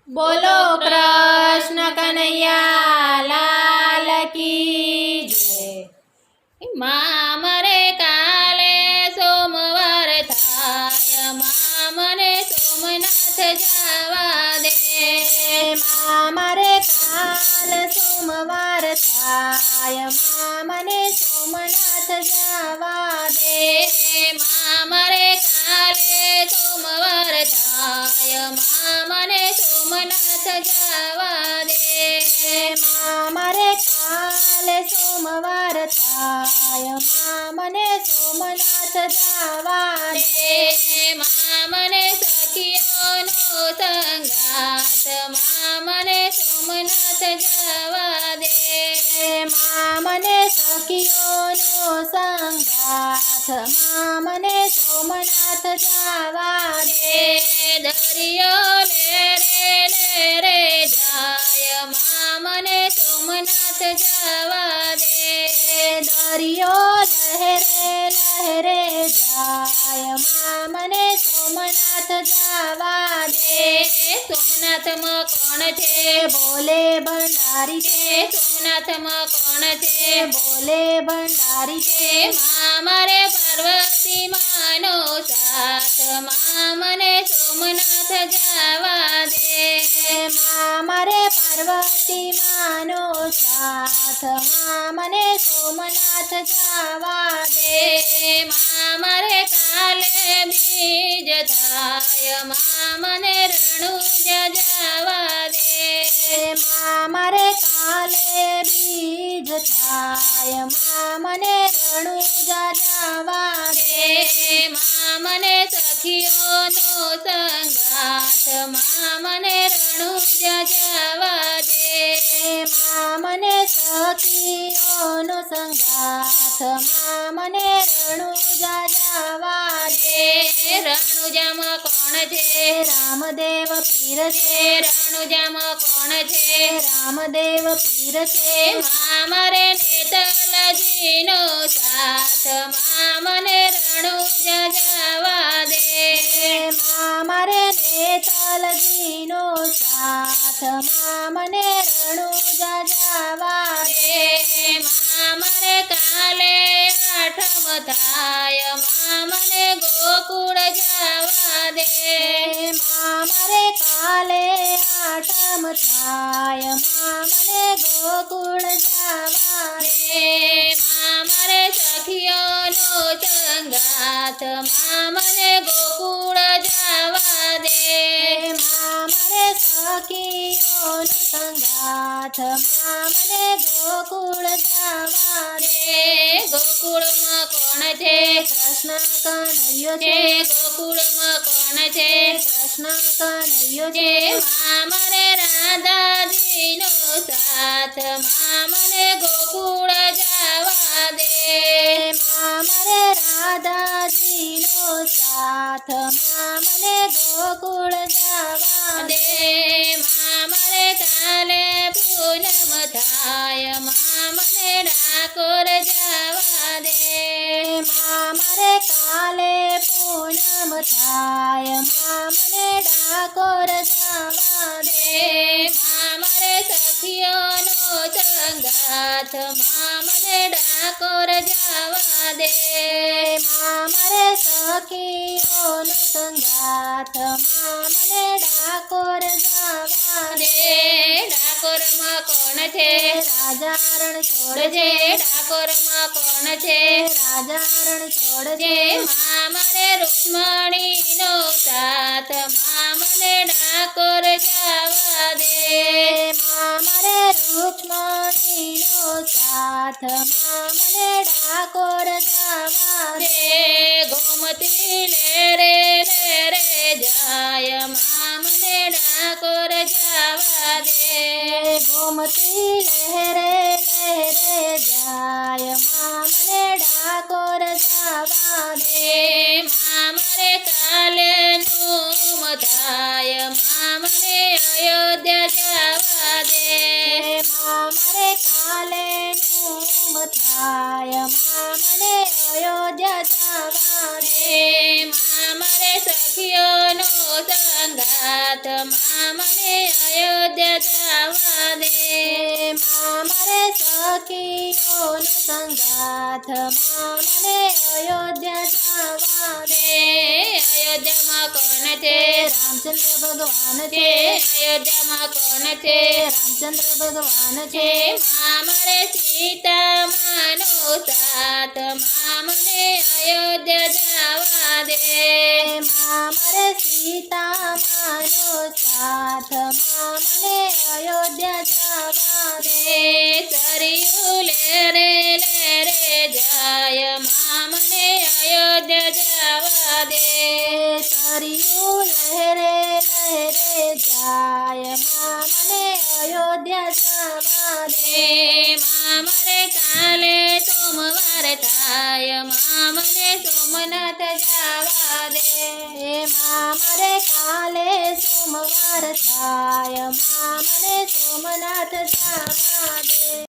બોલો કૃષ્ણ કનૈયા લાલ કી જય। મામરે કાલે સોમવાર થાય, મામને સોમનાથ જવા દે। મામરે કાલ સોમવાર થાય, મામને સોમનાથ જવા દે। મામરે કાલે સોમવાર થાય, મામને સોમનાથ જવા દે। મામરે કાલે સોમવાર થાય, મામને સોમનાથ જવા દે। મામને સખીઓનો સંગાથ, મામને સોમનાથ જવા દે। મામને સખીઓનો સંગાથ, મામને સોમનાથ જવા દે। દરિયો લે રે જાય, મામને સોમનાથ જવા દે। દરિયો લહેરે જાય, મામને સોમનાથ જવા દે। સોમનાથમાં કોણ છે? બોલે ભંડારી છે। સોમનાથમાં કોણ છે? બોલે ભંડારી છે। મામરે પાર્વતી માનો સાથ, મામને સોમનાથ જવા દે। મામરે પાર્વતી માનો સાથ, મામને સોમનાથ જવા દે। મામરે કાલે બીજ થાય, મામને રણુજ જવા દે। મામરે કાલે બીજ થાય, મામને રણુજ જવા દે। મામને સખીઓનો સંગાથ, મામને રણુજ જવા દે। મામને સખીઓનો સંગાથ, મામને રણુજ જવા દે। રણુજામાં કોણ છે? રામદેવ પીર છે। રણુજામાં કોણ છે? રામદેવ પીર છે। મામરે નેતલજીનો સાથ, મામને રણુજ જવા દે। મામરે નેતલજીનો સાથ, મામને રણુજ જવા દે। મામરે કાલે આઠમ થાય, મામને ગોકુળ જવા દે। મામરે કાલે આઠમ થાય, મામને ગોકુળ જવા દે। મામરે સખીઓનો સંગાથ, મામને ગોકુળ જવા દે। મામરે સખીઓનો સંગાથ, મામને ગોકુળ જવા દે। ગોકુળમાં કોણ છે? કૃષ્ણ કનૈયો છે। ગોકુળમાં કોણ છે? કૃષ્ણ કનૈયો છે। મામરે રાધાજીનો સાથ, મામને ગોકુળ જવા દે। મામરે રાધાજીનો સાથ, મામને ગોકુળ જવા દે। મામરે કાલે પૂનમ થાય, મામને ડાકોર જવા દે। મામરે કાલે પૂનમ થાય, મામને ડાકોર જવા દે। મામરે સખીઓનો સંગાથ, મામને ડાકોર જવા દે। મામરે સખીઓનો સંગાથ, મામને ડાકોર જવા દે। ડાકોરમાં કોણ છે? રાજા રણછોડ છે। ડાકોરમાં કોણ છે? રાજા રણછોડ છે। મામરે રૂક્ષ્મણીનો સાથ, મામને ડાકોર જવા દે। મામરે રૂક્ષ્મણીનો સાથ, મામને ડાકોર જવા દે। ગોમતી લે રે જાય, મામને ડાકોર જવા દે। ગોમતી લહેરે જાય, મામને ડાકોર જવા દે। મામરે કાલે નોમ થાય, મામને અયોધ્યા જવા દે। મામરે કાલે નોમ થાય, મામને અયોધ્યા જવા દે। મામરે સખીઓનો સંગાથ, માં મને અયોધ્યા જવા દે માં મારે સખીઓનો સંગાથ માં મને અયોધ્યા જવા દે અયોધ્યામાં કોણ છે રામચંદ્ર ભગવાન છે છે અયોધ્યામાં કોણ છે રામચંદ્ર ભગવાન છે છે માં મારે સીતા માનો સાથ માં મને અયોધ્યા જવા દે માં મારે સીતા માનો સાથ માં મને અયોધ્યા જવા દે સરયુ લેરે જાય માં મને અયોધ્યા જવા દે સરયુ લહેરે લહેરે જાય માં મને અયોધ્યા જવા દે માં મારે કાલે સોમવાર થાય માં મને સોમનાથ જવા દે માં મારે કાલે સોમવાર થાય માં મને સોમનાથ જવા દે